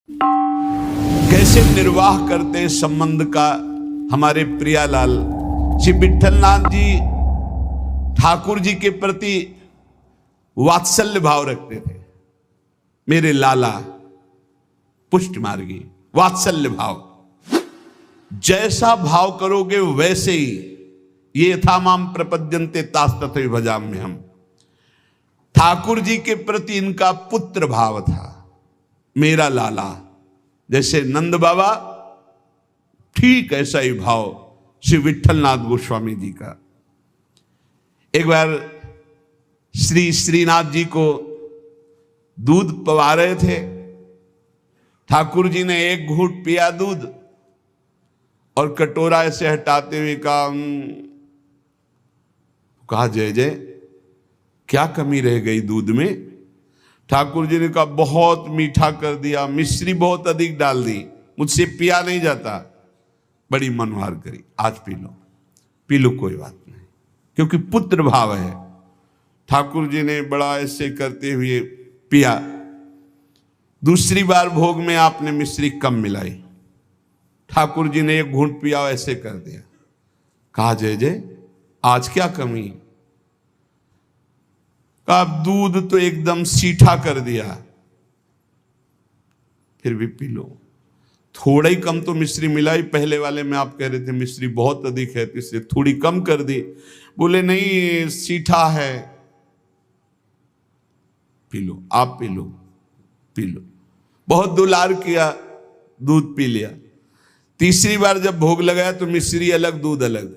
कैसे निर्वाह करते संबंध का हमारे प्रियालाल श्री विट्ठलनाथ जी ठाकुर जी के प्रति वात्सल्य भाव रखते थे। मेरे लाला पुष्ट मार्गी, वात्सल्य भाव, जैसा भाव करोगे वैसे ही। ये यथा माम प्रपद्यन्ते तास तथैव भजाम्यहम्। ठाकुर जी के प्रति इनका पुत्र भाव था। मेरा लाला, जैसे नंद बाबा, ठीक ऐसा ही भाव श्री विट्ठलनाथ गोस्वामी जी का। एक बार श्री श्रीनाथ जी को दूध पवा रहे थे। ठाकुर जी ने एक घूंट पिया दूध और कटोरा ऐसे हटाते हुए कहा जय जय, क्या कमी रह गई दूध में? ठाकुर जी ने कहा बहुत मीठा कर दिया, मिश्री बहुत अधिक डाल दी, मुझसे पिया नहीं जाता। बड़ी मनोहार करी, आज पी लो, पी लो, कोई बात नहीं, क्योंकि पुत्र भाव है। ठाकुर जी ने बड़ा ऐसे करते हुए पिया। दूसरी बार भोग में आपने मिश्री कम मिलाई। ठाकुर जी ने एक घूंट पिया, ऐसे कर दिया। कहा जय जय, आज क्या कमी? कहा दूध तो एकदम सीठा कर दिया, फिर भी पी लो। थोड़ा ही कम तो मिश्री मिलाई। पहले वाले में आप कह रहे थे मिश्री बहुत अधिक है, तो इसलिए थोड़ी कम कर दी। बोले नहीं, सीठा है, पी लो, आप पी लो, पी लो। बहुत दुलार किया, दूध पी लिया। तीसरी बार जब भोग लगाया तो मिश्री अलग, दूध अलग।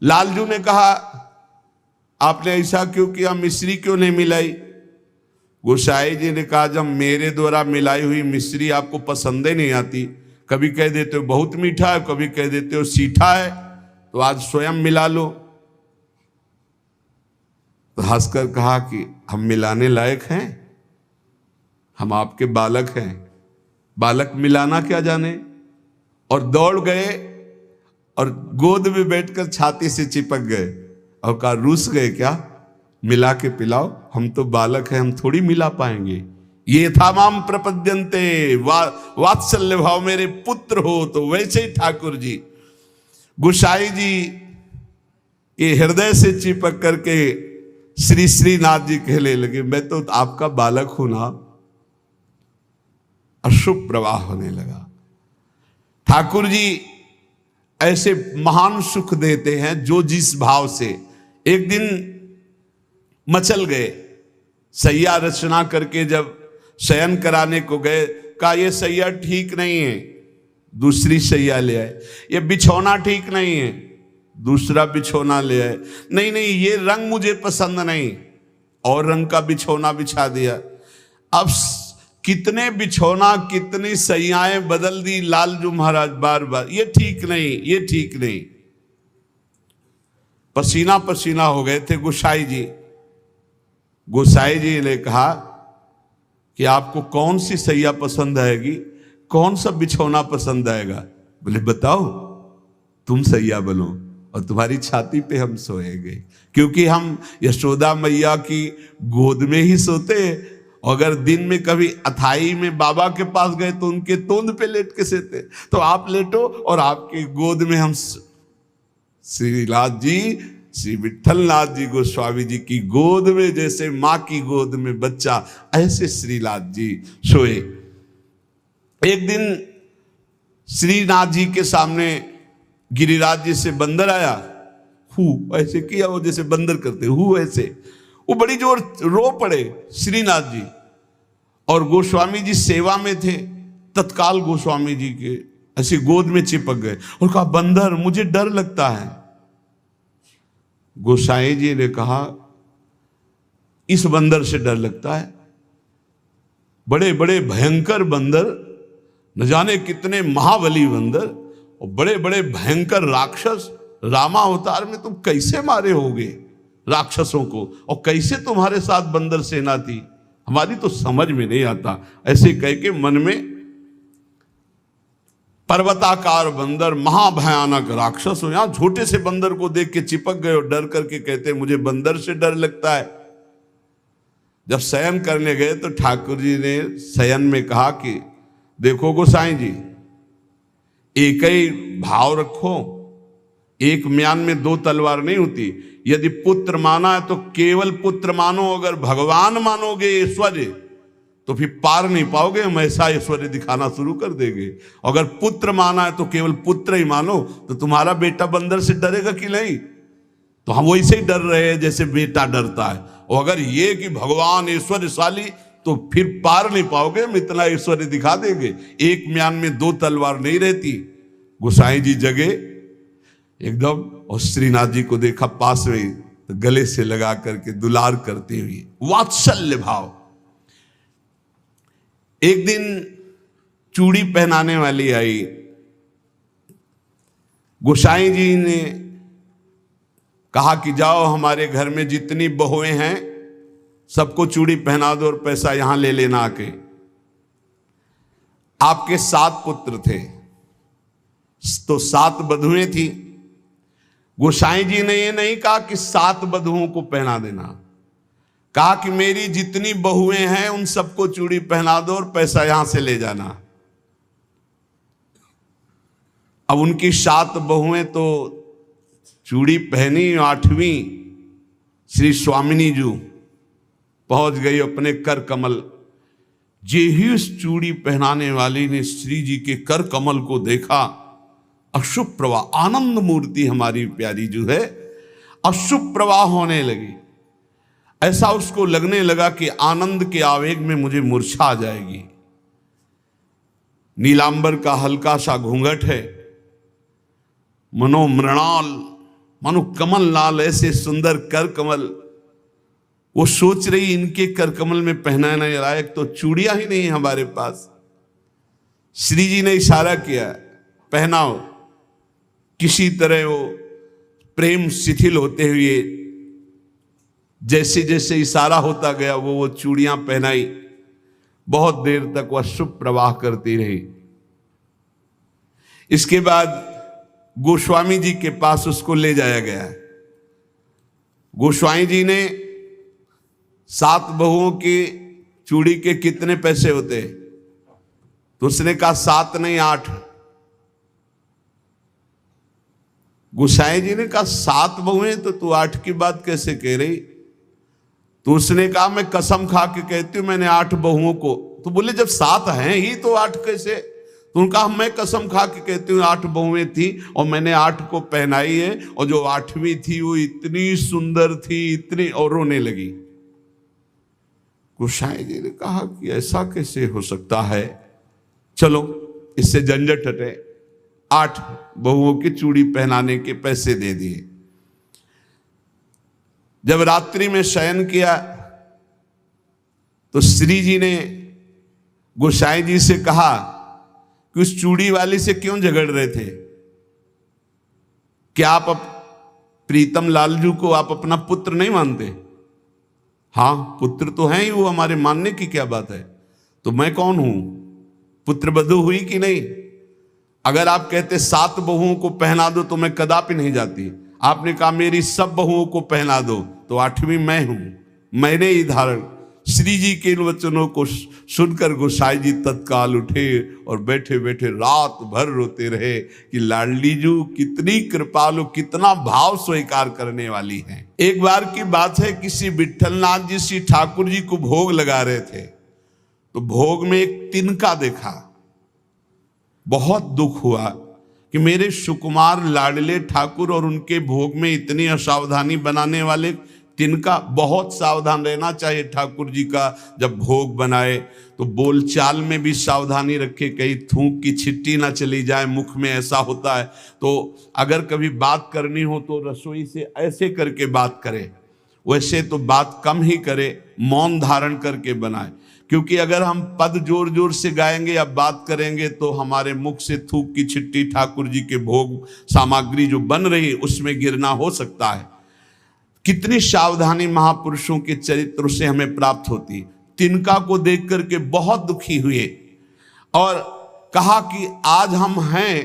लालजू ने कहा आपने ऐसा क्यों किया, मिश्री क्यों नहीं मिलाई? गोसाई जी ने कहा जब मेरे द्वारा मिलाई हुई मिश्री आपको पसंद ही नहीं आती, कभी कह देते हो बहुत मीठा है, कभी कह देते हो सीठा है, तो आज स्वयं मिला लो। तो हंसकर कहा कि हम मिलाने लायक हैं? हम आपके बालक हैं, बालक मिलाना क्या जाने? और दौड़ गए और गोद में बैठकर छाती से चिपक गए और कहा रूस गए क्या, मिला के पिलाओ, हम तो बालक हैं, हम थोड़ी मिला पाएंगे। ये था माम प्रपद्यन्ते, वात्सल्य भाव, मेरे पुत्र हो। तो वैसे ही ठाकुर जी गोसाई जी के हृदय से चिपक करके श्री श्रीनाथ जी कहने लगे मैं तो आपका बालक हूं ना। अशुभ प्रवाह होने लगा। ठाकुर जी ऐसे महान सुख देते हैं जो जिस भाव से। एक दिन मचल गए, सैया रचना करके जब शयन कराने को गए, कहा ये सैया ठीक नहीं है, दूसरी सैया ले आए। ये बिछौना ठीक नहीं है, दूसरा बिछौना ले आए। नहीं नहीं, ये रंग मुझे पसंद नहीं, और रंग का बिछौना बिछा दिया। अब कितने बिछौना, कितनी सैयाएं बदल दी लालजू महाराज बार बार। ये ठीक नहीं, ये ठीक नहीं। पसीना पसीना हो गए थे गोसाई जी। गोसाई जी ने कहा कि आपको कौन सी सैया पसंद आएगी, कौन सा बिछौना पसंद आएगा? बोले बताओ, तुम सैया बनो और तुम्हारी छाती पे हम सोएंगे, क्योंकि हम यशोदा मैया की गोद में ही सोते। अगर दिन में कभी अथाई में बाबा के पास गए तो उनके तोंद पे लेट के सोते। तो आप लेटो और आपकी गोद में हम। श्रीनाथ जी, श्री विट्ठलनाथ जी गोस्वामी जी की गोद में जैसे माँ की गोद में बच्चा, ऐसे श्रीनाथ जी सोए। एक दिन श्रीनाथ जी के सामने गिरिराज जी से बंदर आया। हु ऐसे किया, वो जैसे बंदर करते हु ऐसे। वो बड़ी जोर रो पड़े श्रीनाथ जी, और गोस्वामी जी सेवा में थे। तत्काल गोस्वामी जी के ऐसे गोद में चिपक गए और कहा बंदर मुझे डर लगता है। गोसाई जी ने कहा इस बंदर से डर लगता है? बड़े बड़े भयंकर बंदर, न जाने कितने महाबली बंदर और बड़े बड़े भयंकर राक्षस, रामा अवतार में तुम कैसे मारे होगे राक्षसों को, और कैसे तुम्हारे साथ बंदर सेना थी, हमारी तो समझ में नहीं आता। ऐसे कह के मन में पर्वताकार बंदर, महाभयानक राक्षस हो, यहां छोटे से बंदर को देख के चिपक गए और डर करके कहते मुझे बंदर से डर लगता है। जब शयन करने गए तो ठाकुर जी ने शयन में कहा कि देखो गोसाई जी, एक ही भाव रखो, एक म्यान में दो तलवार नहीं होती। यदि पुत्र माना है तो केवल पुत्र मानो, अगर भगवान मानोगे ऐश्वर्य तो फिर पार नहीं पाओगे, हम ऐसा ऐश्वर्य दिखाना शुरू कर देंगे। अगर पुत्र माना है तो केवल पुत्र ही मानो, तो तुम्हारा बेटा बंदर से डरेगा कि नहीं? तो हम वैसे ही डर रहे हैं जैसे बेटा डरता है। और अगर ये कि भगवान ऐश्वर्यशाली, तो फिर पार नहीं पाओगे, हम इतना ऐश्वर्य दिखा देंगे। एक म्यान में दो तलवार नहीं रहती। गोसाई जी जगे एकदम, और श्रीनाथ जी को देखा पास में, तो गले से लगा करके दुलार करते हुए, वात्सल्य भाव। एक दिन चूड़ी पहनाने वाली आई, गोसाई जी ने कहा कि जाओ हमारे घर में जितनी बहुएं हैं सबको चूड़ी पहना दो और पैसा यहां ले लेना आके। आपके 7 पुत्र थे तो 7 बधुएं थी। गोसाई जी ने ये नहीं कहा कि 7 बधुओं को पहना देना, कहा कि मेरी जितनी बहुएं हैं उन सबको चूड़ी पहना दो और पैसा यहां से ले जाना। अब उनकी 7 बहुएं तो चूड़ी पहनी, 8वीं श्री स्वामिनी जी पहुंच गई अपने कर कमल। जे ही उस चूड़ी पहनाने वाली ने श्री जी के कर कमल को देखा, अशुभ प्रवाह, आनंद मूर्ति हमारी प्यारी जो है, अशुभ प्रवाह होने लगी। ऐसा उसको लगने लगा कि आनंद के आवेग में मुझे मूर्छा आ जाएगी। नीलांबर का हल्का सा घूंघट है, मनो मृणाल, मनो कमल लाल, ऐसे सुंदर कर कमल। वो सोच रही इनके कर कमल में पहनाने लायक तो चूड़ियां ही नहीं हमारे पास। श्री जी ने इशारा किया, पहनाओ। किसी तरह वो प्रेम शिथिल होते हुए जैसे जैसे इशारा होता गया वो चूड़ियां पहनाई। बहुत देर तक वह शुभ प्रवाह करती रही। इसके बाद गोस्वामी जी के पास उसको ले जाया गया। गोस्वामी जी ने 7 बहुओं की चूड़ी के कितने पैसे होते, तो उसने कहा 7 नहीं 8। गोसाई जी ने कहा 7 बहुएं तो तू 8 की बात कैसे कह रही? तो उसने कहा मैं कसम खा के कहती हूं मैंने 8 बहुओं को। तो बोले जब 7 हैं ही तो 8 कैसे? तो उनका मैं कसम खा के कहती हूँ 8 बहुएं थी और मैंने 8 को पहनाई है, और जो 8वीं थी वो इतनी सुंदर थी, इतनी, और रोने लगी। गोसाई जी ने कहा कि ऐसा कैसे हो सकता है, चलो इससे झंझट हटे। 8 बहुओं की चूड़ी पहनाने के पैसे दे दिए। जब रात्रि में शयन किया तो श्री जी ने गोसाई जी से कहा कि उस चूड़ी वाली से क्यों झगड़ रहे थे? क्या आप प्रीतम लालजू को आप अपना पुत्र नहीं मानते? हाँ पुत्र तो है ही वो, हमारे मानने की क्या बात है। तो मैं कौन हूं? पुत्र बधू हुई कि नहीं? अगर आप कहते 7 बहुओं को पहना दो तो मैं कदापि नहीं जाती। आपने कहा मेरी सब बहुओं को पहना दो, तो 8वीं मैं हूं, मैंने ही धारण। श्री जी के इन वचनों को सुनकर गोसाई जी तत्काल उठे और बैठे बैठे रात भर रोते रहे कि लाडली जू कितनी कृपालु, कितना भाव स्वीकार करने वाली हैं। एक बार की बात है, किसी विठलनाथ जी श्री ठाकुर जी को भोग लगा रहे थे, तो भोग में एक तिनका देखा। बहुत दुख हुआ कि मेरे सुकुमार लाडले ठाकुर और उनके भोग में इतनी असावधानी बनाने वाले तिनका। बहुत सावधान रहना चाहिए ठाकुर जी का। जब भोग बनाए तो बोलचाल में भी सावधानी रखे, कहीं थूक की छिट्टी ना चली जाए मुख में, ऐसा होता है। तो अगर कभी बात करनी हो तो रसोई से ऐसे करके बात करे, वैसे तो बात कम ही करे, मौन धारण करके बनाए। क्योंकि अगर हम पद जोर जोर से गाएंगे या बात करेंगे तो हमारे मुख से थूक की छिट्टी ठाकुर जी के भोग सामग्री जो बन रही उसमें गिरना हो सकता है। कितनी सावधानी महापुरुषों के चरित्र से हमें प्राप्त होती। तिनका को देख करके बहुत दुखी हुए और कहा कि आज हम हैं,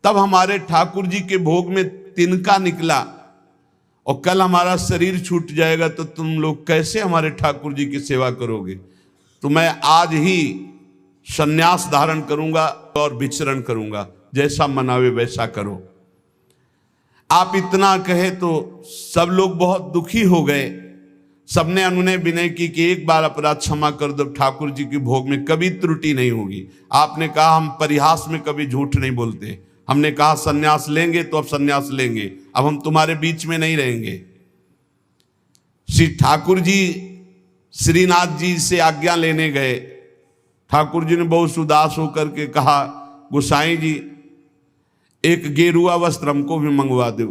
तब हमारे ठाकुर जी के भोग में तिनका निकला और कल हमारा शरीर छूट जाएगा तो तुम लोग कैसे हमारे ठाकुर जी की सेवा करोगे। तो मैं आज ही संन्यास धारण करूंगा और विचरण करूंगा, जैसा मनावे वैसा करो। आप इतना कहे तो सब लोग बहुत दुखी हो गए। सबने अनुनय विनय की कि एक बार अपराध क्षमा कर दो, ठाकुर जी की भोग में कभी त्रुटि नहीं होगी। आपने कहा हम परिहास में कभी झूठ नहीं बोलते। हमने कहा सन्यास लेंगे तो अब सन्यास लेंगे, अब हम तुम्हारे बीच में नहीं रहेंगे। श्री ठाकुर जी श्रीनाथ जी से आज्ञा लेने गए। ठाकुर जी ने बहुत उदास होकर के कहा, गोसाई जी एक गेरुआ वस्त्र हमको भी मंगवा दो।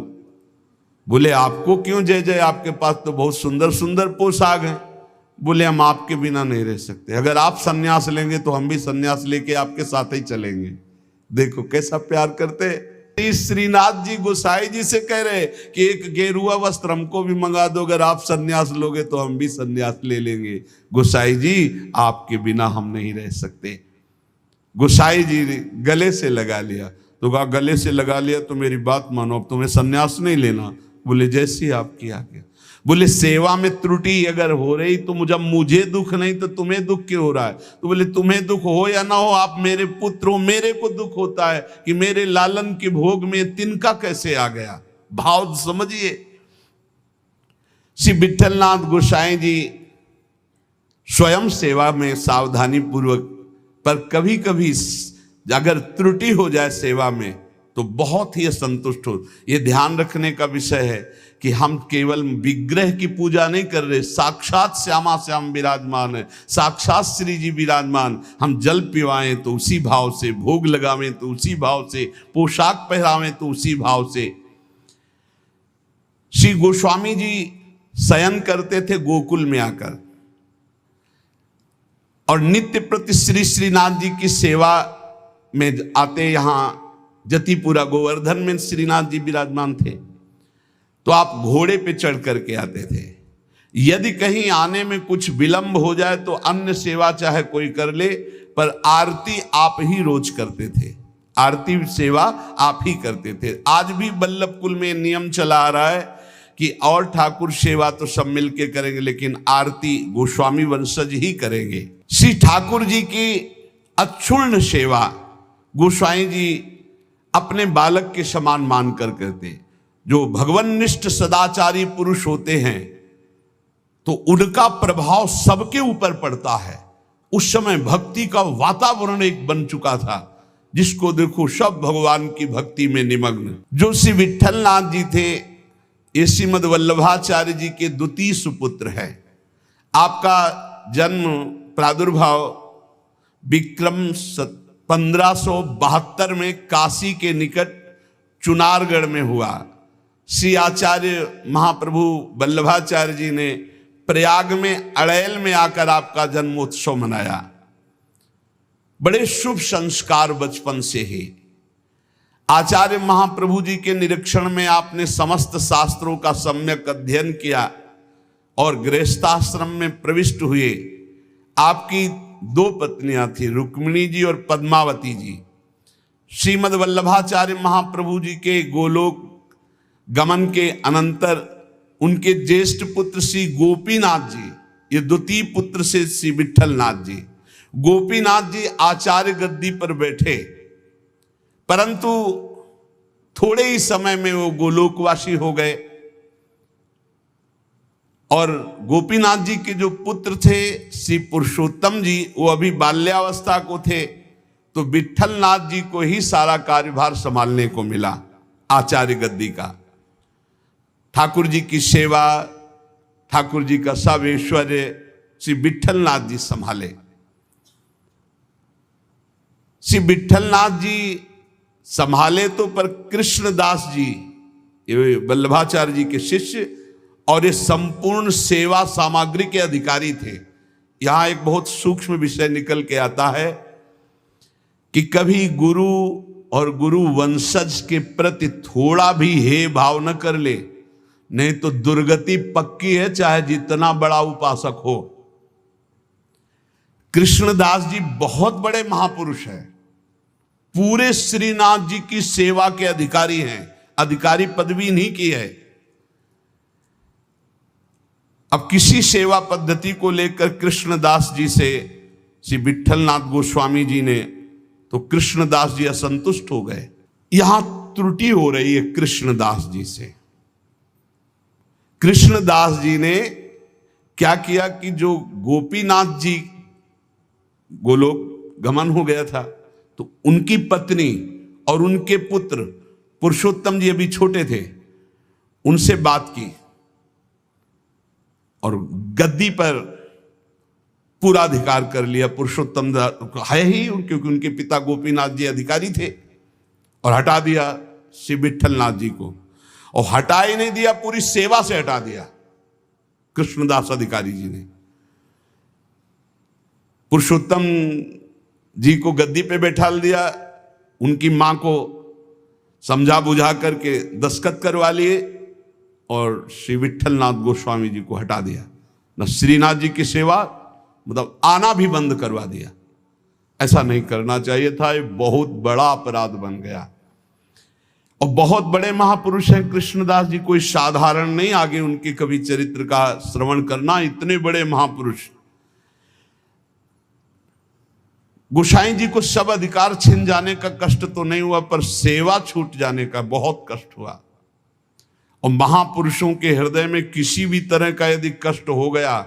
बोले आपको क्यों जय जय, आपके पास तो बहुत सुंदर सुंदर पोशाक हैं। बोले हम आपके बिना नहीं रह सकते, अगर आप सन्यास लेंगे तो हम भी सन्यास लेके आपके साथ ही चलेंगे। देखो कैसा प्यार करते। श्रीनाथ जी गोसाई जी से कह रहे कि एक गेरुआ वस्त्र हमको भी मंगा दो, अगर आप सन्यास लोगे तो हम भी सन्यास ले लेंगे। गोसाई जी आपके बिना हम नहीं रह सकते। गोसाई जी ने गले से लगा लिया। तो कहा गले से लगा लिया तो मेरी बात मानो, अब तुम्हें सन्यास नहीं लेना। बोले जैसी आपकी आज्ञा। बोले सेवा में त्रुटि अगर हो रही तो मुझे दुख नहीं तो तुम्हें दुख क्यों हो रहा है। तो बोले तुम्हें दुख हो या ना हो, आप मेरे पुत्र हो, मेरे को दुख होता है कि मेरे लालन के भोग में तिनका कैसे आ गया। भाव समझिए। श्री विठलनाथ गोसाई जी स्वयं सेवा में सावधानी पूर्वक, पर कभी कभी अगर त्रुटि हो जाए सेवा में तो बहुत ही असंतुष्ट हो। यह ध्यान रखने का विषय है कि हम केवल विग्रह की पूजा नहीं कर रहे, साक्षात श्यामा श्याम विराजमान है, साक्षात श्री जी विराजमान। हम जल पिवाएं तो उसी भाव से, भोग लगावें तो उसी भाव से, पोशाक पहरावें तो उसी भाव से। श्री गोस्वामी जी शयन करते थे गोकुल में आकर, और नित्य प्रति श्री श्रीनाथ जी की सेवा में आते। यहां जतिपुरा गोवर्धन में श्रीनाथ जी विराजमान थे, तो आप घोड़े पे चढ़ करके आते थे। यदि कहीं आने में कुछ विलंब हो जाए तो अन्य सेवा चाहे कोई कर ले, पर आरती आप ही रोज करते थे। आरती सेवा आप ही करते थे। आज भी बल्लभ कुल में नियम चला आ रहा है कि और ठाकुर सेवा तो सब मिलके करेंगे, लेकिन आरती गोस्वामी वंशज ही करेंगे। श्री ठाकुर जी की अक्षुण्ण सेवा गोस्वामी जी अपने बालक के समान मानकर करते। जो भगवन्निष्ठ सदाचारी पुरुष होते हैं तो उनका प्रभाव सबके ऊपर पड़ता है। उस समय भक्ति का वातावरण एक बन चुका था, जिसको देखो सब भगवान की भक्ति में निमग्न। जो श्री विठलनाथ जी थे, ये श्रीमद वल्लभाचार्य जी के द्वितीय सुपुत्र है। आपका जन्म प्रादुर्भाव विक्रम 1572 में काशी के निकट चुनारगढ़ में हुआ। श्री आचार्य महाप्रभु वल्लभाचार्य जी ने प्रयाग में अड़ैल में आकर आपका जन्मोत्सव मनाया। बड़े शुभ संस्कार बचपन से ही। आचार्य महाप्रभु जी के निरीक्षण में आपने समस्त शास्त्रों का सम्यक अध्ययन किया और गृहस्थाश्रम में प्रविष्ट हुए। आपकी 2 पत्नियां थी, रुक्मिणी जी और पद्मावती जी। श्रीमद वल्लभाचार्य महाप्रभु जी के गोलोक गमन के अनंतर उनके ज्येष्ठ पुत्र श्री गोपीनाथ जी, ये द्वितीय पुत्र से श्री विठलनाथ जी। गोपीनाथ जी आचार्य गद्दी पर बैठे, परंतु थोड़े ही समय में वो गोलोकवासी हो गए। और गोपीनाथ जी के जो पुत्र थे श्री पुरुषोत्तम जी, वो अभी बाल्यावस्था को थे, तो विठलनाथ जी को ही सारा कार्यभार संभालने को मिला आचार्य गद्दी का। ठाकुर जी की सेवा, ठाकुर जी का सब ऐश्वर्य श्री विठलनाथ जी संभाले। श्री विठलनाथ जी संभाले तो, पर कृष्णदास जी ये वल्लभाचार्य जी के शिष्य और ये संपूर्ण सेवा सामग्री के अधिकारी थे। यहां एक बहुत सूक्ष्म विषय निकल के आता है कि कभी गुरु और गुरु वंशज के प्रति थोड़ा भी हे भाव न कर ले, नहीं तो दुर्गति पक्की है, चाहे जितना बड़ा उपासक हो। कृष्णदास जी बहुत बड़े महापुरुष हैं, पूरे श्रीनाथ जी की सेवा के अधिकारी हैं। अधिकारी पदवी नहीं की है, अब किसी सेवा पद्धति को लेकर कृष्णदास जी से श्री विट्ठलनाथ गोस्वामी जी ने, तो कृष्णदास जी असंतुष्ट हो गए। यहां त्रुटि हो रही है कृष्णदास जी से। कृष्णदास जी ने क्या किया कि जो गोपीनाथ जी गोलोक गमन हो गया था, तो उनकी पत्नी और उनके पुत्र पुरुषोत्तम जी अभी छोटे थे, उनसे बात की और गद्दी पर पूरा अधिकार कर लिया। पुरुषोत्तम है ही, क्योंकि उनके पिता गोपीनाथ जी अधिकारी थे, और हटा दिया श्री विट्ठलनाथ जी को। और हटा ही नहीं दिया, पूरी सेवा से हटा दिया कृष्णदास अधिकारी जी ने। पुरुषोत्तम जी को गद्दी पे बैठा दिया, उनकी मां को समझा बुझा करके दस्तखत करवा लिए और श्री विट्ठलनाथ गोस्वामी जी को हटा दिया। न श्रीनाथ जी की सेवा, मतलब आना भी बंद करवा दिया। ऐसा नहीं करना चाहिए था, ये बहुत बड़ा अपराध बन गया। और बहुत बड़े महापुरुष हैं कृष्णदास जी, कोई साधारण नहीं। आगे उनके कभी चरित्र का श्रवण करना, इतने बड़े महापुरुष। गोसाई जी को सब अधिकार छिन जाने का कष्ट तो नहीं हुआ, पर सेवा छूट जाने का बहुत कष्ट हुआ। और महापुरुषों के हृदय में किसी भी तरह का यदि कष्ट हो गया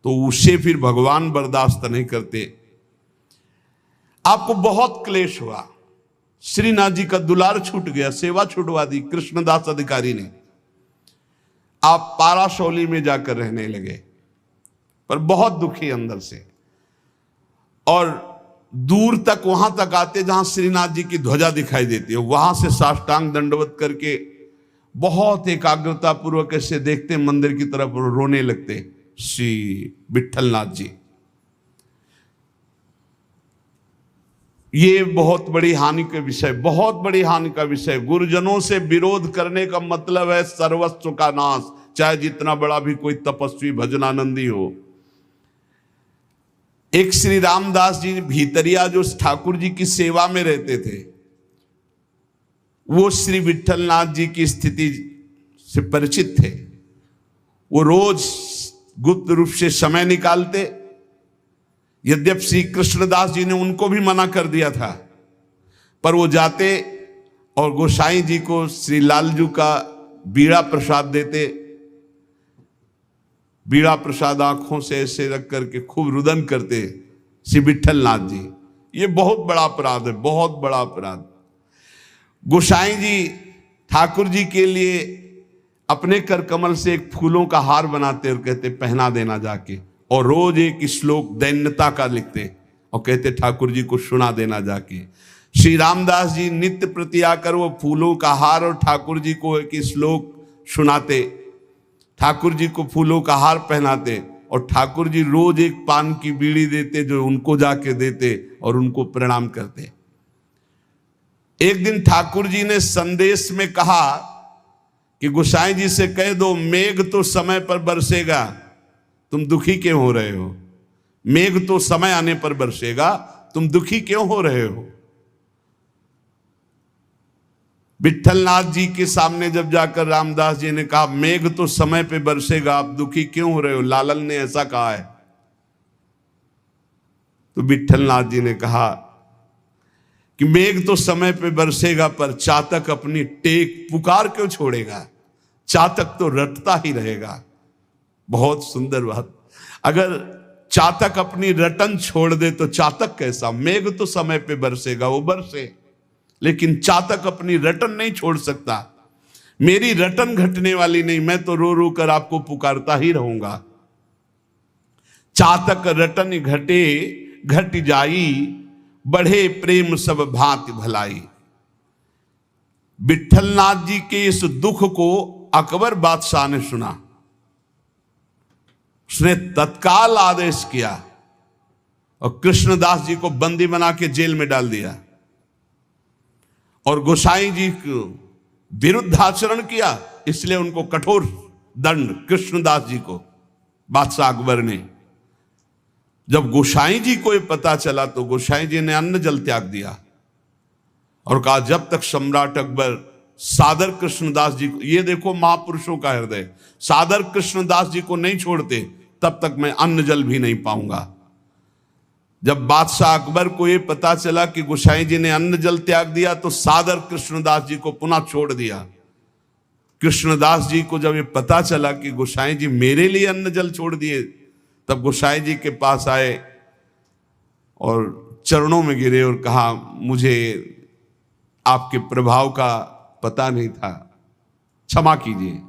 तो उसे फिर भगवान बर्दाश्त नहीं करते। आपको बहुत क्लेश हुआ, श्रीनाथ जी का दुलार छूट गया, सेवा छुटवा दी कृष्णदास अधिकारी ने। आप पाराशौली में जाकर रहने लगे, पर बहुत दुखी अंदर से। और दूर तक, वहां तक आते जहां श्रीनाथ जी की ध्वजा दिखाई देती है, वहां से साष्टांग दंडवत करके बहुत एकाग्रता पूर्वक ऐसे देखते, मंदिर की तरफ रोने लगते श्री विट्ठलनाथ जी। ये बहुत बड़ी हानि का विषय, बहुत बड़ी हानि का विषय। गुरुजनों से विरोध करने का मतलब है सर्वस्व का नाश, चाहे जितना बड़ा भी कोई तपस्वी भजनानंदी हो। एक श्री रामदास जी भीतरिया, जो ठाकुर जी की सेवा में रहते थे, वो श्री विट्ठलनाथ जी की स्थिति से परिचित थे। वो रोज गुप्त रूप से समय निकालते। यद्यपि श्री कृष्णदास जी ने उनको भी मना कर दिया था, पर वो जाते और गोसाई जी को श्री लालजू का बीड़ा प्रसाद देते। बीड़ा प्रसाद आंखों से ऐसे रख करके खूब रुदन करते श्री विट्ठलनाथ जी। ये बहुत बड़ा अपराध है, बहुत बड़ा अपराध। गोसाई जी ठाकुर जी के लिए अपने कर कमल से एक फूलों का हार बनाते और कहते पहना देना जाके, और रोज एक श्लोक दैन्यता का लिखते और कहते ठाकुर जी को सुना देना जाके। श्री रामदास जी नित्य प्रति आकर वो फूलों का हार और ठाकुर जी को एक श्लोक सुनाते, ठाकुर जी को फूलों का हार पहनाते, और ठाकुर जी रोज एक पान की बीड़ी देते जो उनको जाके देते और उनको प्रणाम करते। एक दिन ठाकुर जी ने संदेश में कहा कि गोसाई जी से कह दो, मेघ तो समय पर बरसेगा, तुम दुखी क्यों हो रहे हो? मेघ तो समय आने पर बरसेगा, तुम दुखी क्यों हो रहे हो? विट्ठलनाथ जी के सामने जब जाकर रामदास जी ने कहा मेघ तो समय पे बरसेगा, आप दुखी क्यों हो रहे हो? लालन ने ऐसा कहा है। तो विट्ठलनाथ जी ने कहा कि मेघ तो समय पे बरसेगा, पर चातक अपनी टेक पुकार क्यों छोड़ेगा? चातक तो रटता ही रहेगा। बहुत सुंदर बात। अगर चातक अपनी रटन छोड़ दे तो चातक कैसा? मेघ तो समय पे बरसेगा, वो बरसे, लेकिन चातक अपनी रटन नहीं छोड़ सकता। मेरी रटन घटने वाली नहीं, मैं तो रो रो कर आपको पुकारता ही रहूंगा। चातक रटन घटे घट जाई, बढ़े प्रेम सब भांति भलाई। विट्ठलनाथ जी के इस दुख को अकबर बादशाह ने सुना। उसने तत्काल आदेश किया और कृष्णदास जी को बंदी बना के जेल में डाल दिया और गोसाई जी को विरुद्ध आचरण किया, इसलिए उनको कठोर दंड कृष्णदास जी को बादशाह अकबर ने। जब गोसाई जी को ये पता चला तो गोसाई जी ने अन्न जल त्याग दिया और कहा जब तक सम्राट अकबर सादर कृष्णदास जी को, ये देखो महापुरुषों का हृदय, सादर कृष्णदास जी को नहीं छोड़ते तब तक मैं अन्न जल भी नहीं पाऊंगा। जब बादशाह अकबर को ये पता चला कि गोसाई जी ने अन्न जल त्याग दिया तो सादर कृष्णदास जी को पुनः छोड़ दिया। कृष्णदास जी को जब ये पता चला कि गोसाई जी मेरे लिए अन्न जल छोड़ दिए, तब गोसाई जी के पास आए और चरणों में गिरे और कहा, मुझे आपके प्रभाव का पता नहीं था, क्षमा कीजिए।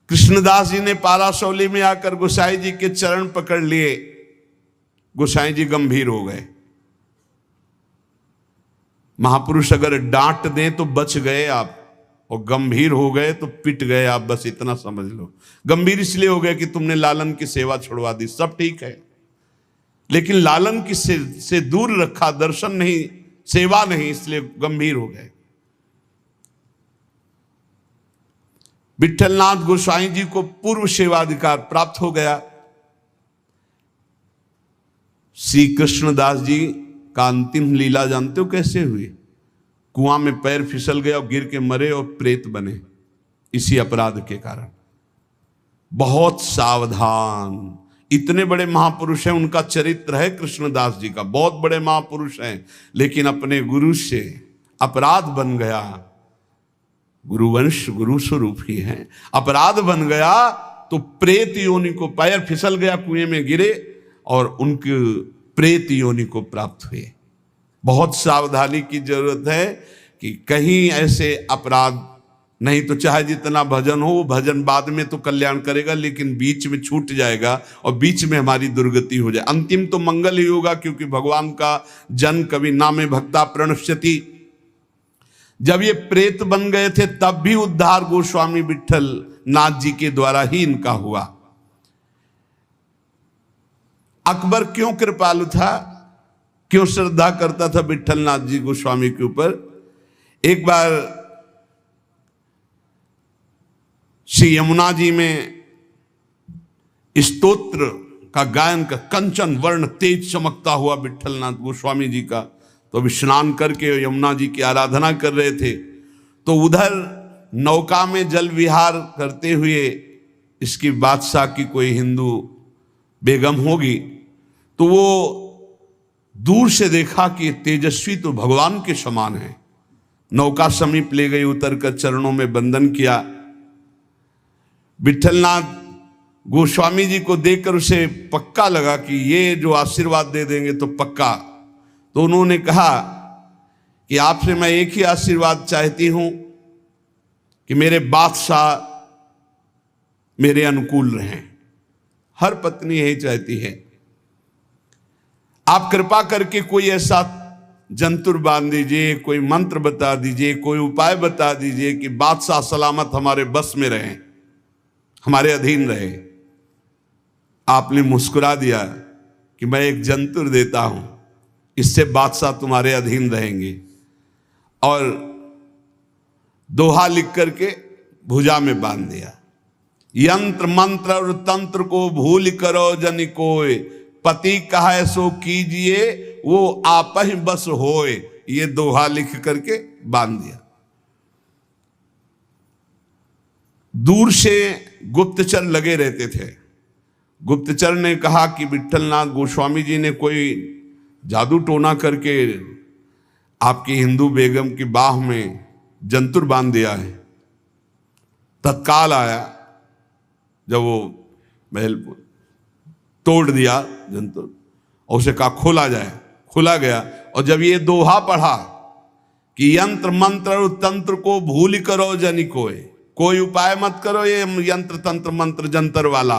कृष्णदास जी ने पारासौली में आकर गोसाई जी के चरण पकड़ लिए। गोसाई जी गंभीर हो गए। महापुरुष अगर डांट दें तो बच गए आप, और गंभीर हो गए तो पिट गए आप, बस इतना समझ लो। गंभीर इसलिए हो गए कि तुमने लालन की सेवा छुड़वा दी, सब ठीक है, लेकिन लालन की से दूर रखा, दर्शन नहीं, सेवा नहीं, इसलिए गंभीर हो गए। विट्ठलनाथ गोसाई जी को पूर्व सेवाधिकार प्राप्त हो गया। श्री कृष्णदास जी का अंतिम लीला जानते हो कैसे हुई? कुआं में पैर फिसल गया और गिर के मरे और प्रेत बने, इसी अपराध के कारण। बहुत सावधान, इतने बड़े महापुरुष हैं, उनका चरित्र है कृष्णदास जी का, बहुत बड़े महापुरुष हैं, लेकिन अपने गुरु से अपराध बन गया। गुरुवंश गुरु स्वरूप ही है, अपराध बन गया तो प्रेत योनि को, पैर फिसल गया, कुएं में गिरे और उनके प्रेत योनि को प्राप्त हुए। बहुत सावधानी की जरूरत है कि कहीं ऐसे अपराध नहीं तो चाहे जितना भजन हो, भजन बाद में तो कल्याण करेगा, लेकिन बीच में छूट जाएगा और बीच में हमारी दुर्गति हो जाए। अंतिम तो मंगल ही होगा, क्योंकि भगवान का जन कवि नामे भक्ता प्रणश्यति। जब ये प्रेत बन गए थे तब भी उद्धार गोस्वामी विट्ठल नाथ जी के द्वारा ही इनका हुआ। अकबर क्यों कृपालु था, क्यों श्रद्धा करता था विट्ठलनाथ जी गोस्वामी के ऊपर? एक बार श्री यमुना जी में स्तोत्र का गायन का, कंचन वर्ण तेज चमकता हुआ विट्ठलनाथ गोस्वामी जी का, तो अभी स्नान करके यमुना जी की आराधना कर रहे थे, तो उधर नौका में जल विहार करते हुए इसकी बादशाह की कोई हिंदू बेगम होगी, तो वो दूर से देखा कि तेजस्वी तो भगवान के समान है। नौका समीप ले गई, उतरकर चरणों में वंदन किया। विट्ठलनाथ गोस्वामी जी को देखकर उसे पक्का लगा कि ये जो आशीर्वाद दे देंगे तो पक्का। तो उन्होंने कहा कि आपसे मैं एक ही आशीर्वाद चाहती हूं कि मेरे बादशाह मेरे अनुकूल रहें। हर पत्नी यही चाहती है। आप कृपा करके कोई ऐसा जंतुर बांध दीजिए, कोई मंत्र बता दीजिए, कोई उपाय बता दीजिए कि बादशाह सलामत हमारे बस में रहें, हमारे अधीन रहे। आपने मुस्कुरा दिया कि मैं एक जंतुर देता हूं, इससे बादशाह तुम्हारे अधीन रहेंगे, और दोहा लिख करके भुजा में बांध दिया। यंत्र मंत्र और तंत्र को भूल करो जनि कोय, पति कहे सो कीजिए वो आप ही बस होए। ये दोहा लिख करके बांध दिया। दूर से गुप्तचर लगे रहते थे। गुप्तचर ने कहा कि विट्ठलनाथ गोस्वामी जी ने कोई जादू टोना करके आपकी हिंदू बेगम की बाह में जंतुर बांध दिया है। तत्काल आया, जब वो महल तोड़ दिया जंतुर और उसे कहा खोला जाए, खुला गया। और जब ये दोहा पढ़ा कि यंत्र मंत्र और तंत्र को भूल करो जनि कोई उपाय मत करो, ये यंत्र तंत्र मंत्र जंतर वाला,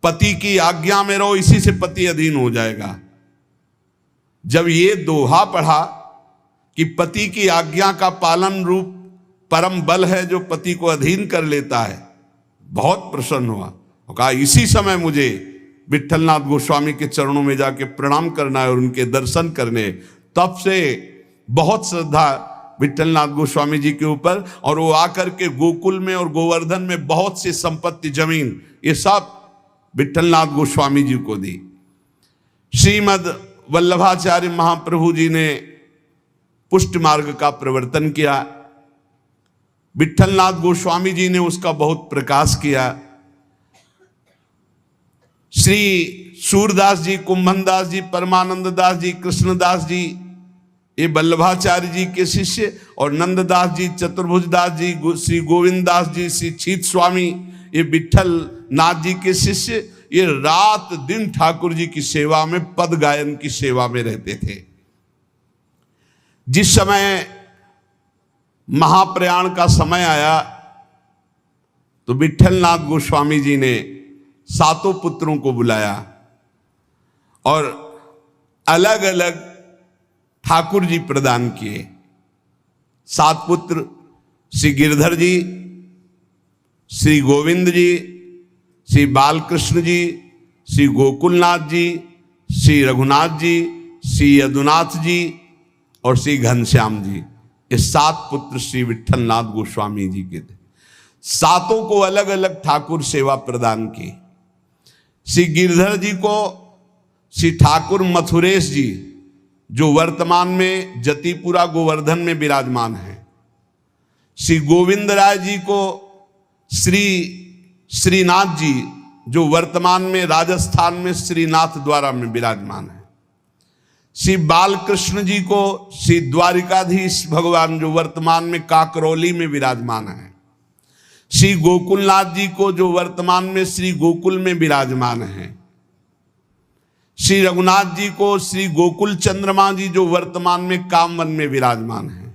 पति की आज्ञा में रहो, इसी से पति अधीन हो जाएगा। जब ये दोहा पढ़ा कि पति की आज्ञा का पालन रूप परम बल है जो पति को अधीन कर लेता है, बहुत प्रसन्न हुआ और कहा इसी समय मुझे विट्ठलनाथ गोस्वामी के चरणों में जाके प्रणाम करना है और उनके दर्शन करने। तब से बहुत श्रद्धा विट्ठलनाथ गोस्वामी जी के ऊपर, और वो आकर के गोकुल में और गोवर्धन में बहुत सी संपत्ति जमीन ये सब विट्ठलनाथ गोस्वामी जी को दी। श्रीमद वल्लभाचार्य महाप्रभु जी ने पुष्ट मार्ग का प्रवर्तन किया। विट्ठलनाथ गोस्वामी जी ने उसका बहुत प्रकाश किया। श्री सूरदास जी, कुंभनदास जी, परमानंद दास जी, कृष्णदास जी, ये वल्लभाचार्य जी के शिष्य, और नंददास जी, चतुर्भुज दास जी, श्री गोविंद दास जी, श्री छीत स्वामी, ये विट्ठल नाथ जी के शिष्य, ये रात दिन ठाकुर जी की सेवा में, पद गायन की सेवा में रहते थे। जिस समय महाप्रयाण का समय आया तो विट्ठलनाथ गोस्वामी जी ने सातों पुत्रों को बुलाया और अलग अलग ठाकुर जी प्रदान किए। 7 पुत्र श्री गिरधर जी, श्री गोविंद जी, श्री बालकृष्ण जी, श्री गोकुलनाथ जी, श्री रघुनाथ जी, श्री यदुनाथ जी और श्री घनश्याम जी, ये 7 पुत्र श्री विट्ठलनाथ गोस्वामी जी के थे। सातों को अलग अलग ठाकुर सेवा प्रदान की। श्री गिरधर जी को श्री ठाकुर मथुरेश जी, जो वर्तमान में जतिपुरा गोवर्धन में विराजमान है। श्री गोविंद राय जी को श्री श्रीनाथ जी, जो वर्तमान में राजस्थान में श्रीनाथ द्वारा में विराजमान है। श्री बालकृष्ण जी को श्री द्वारिकाधीश भगवान, जो वर्तमान में काकरौली में विराजमान है। श्री गोकुलनाथ जी को, जो वर्तमान में श्री गोकुल में विराजमान है। श्री रघुनाथ जी को श्री गोकुल चंद्रमा जी, जो वर्तमान में कामवन में विराजमान है।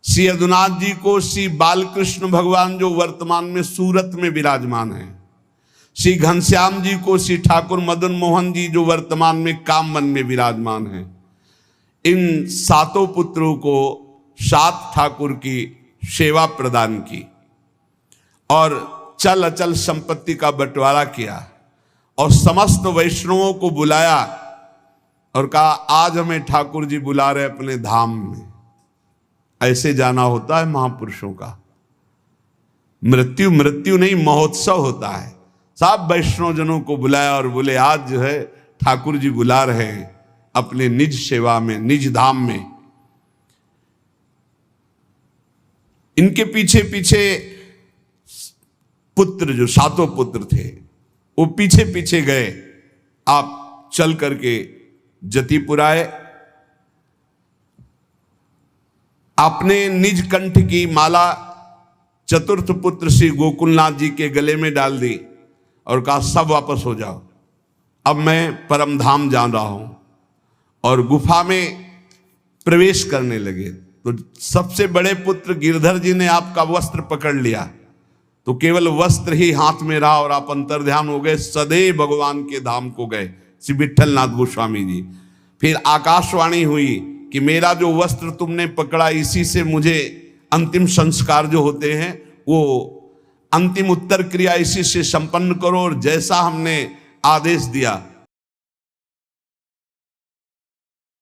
श्री यदुनाथ जी को श्री बालकृष्ण भगवान, जो वर्तमान में सूरत में विराजमान है। श्री घनश्याम जी को श्री ठाकुर मदन मोहन जी, जो वर्तमान में कामवन में विराजमान है। इन सातों पुत्रों को 7 ठाकुर की सेवा प्रदान की और चल अचल संपत्ति का बंटवारा किया और समस्त वैष्णवों को बुलाया और कहा, आज हमें ठाकुर जी बुला रहे अपने धाम में। ऐसे जाना होता है महापुरुषों का। मृत्यु मृत्यु नहीं, महोत्सव होता है। सब वैष्णव जनों को बुलाया और बोले, आज जो है ठाकुर जी बुला रहे हैं अपने निज सेवा में, निज धाम में। इनके पीछे पीछे पुत्र, जो 7 पुत्र थे, वो पीछे पीछे गए। आप चल करके जतिपुर आए, आपने निज कंठ की माला चतुर्थ पुत्र श्री गोकुलनाथ जी के गले में डाल दी और कहा, सब वापस हो जाओ, अब मैं परम धाम जा रहा हूं। और गुफा में प्रवेश करने लगे तो सबसे बड़े पुत्र गिरधर जी ने आपका वस्त्र पकड़ लिया, तो केवल वस्त्र ही हाथ में रहा और आप अंतर्ध्यान हो गए, सदैव भगवान के धाम को गए श्री विट्ठलनाथ गोस्वामी जी। फिर आकाशवाणी हुई कि मेरा जो वस्त्र तुमने पकड़ा, इसी से मुझे अंतिम संस्कार जो होते हैं, वो अंतिम उत्तर क्रिया इसी से संपन्न करो। और जैसा हमने आदेश दिया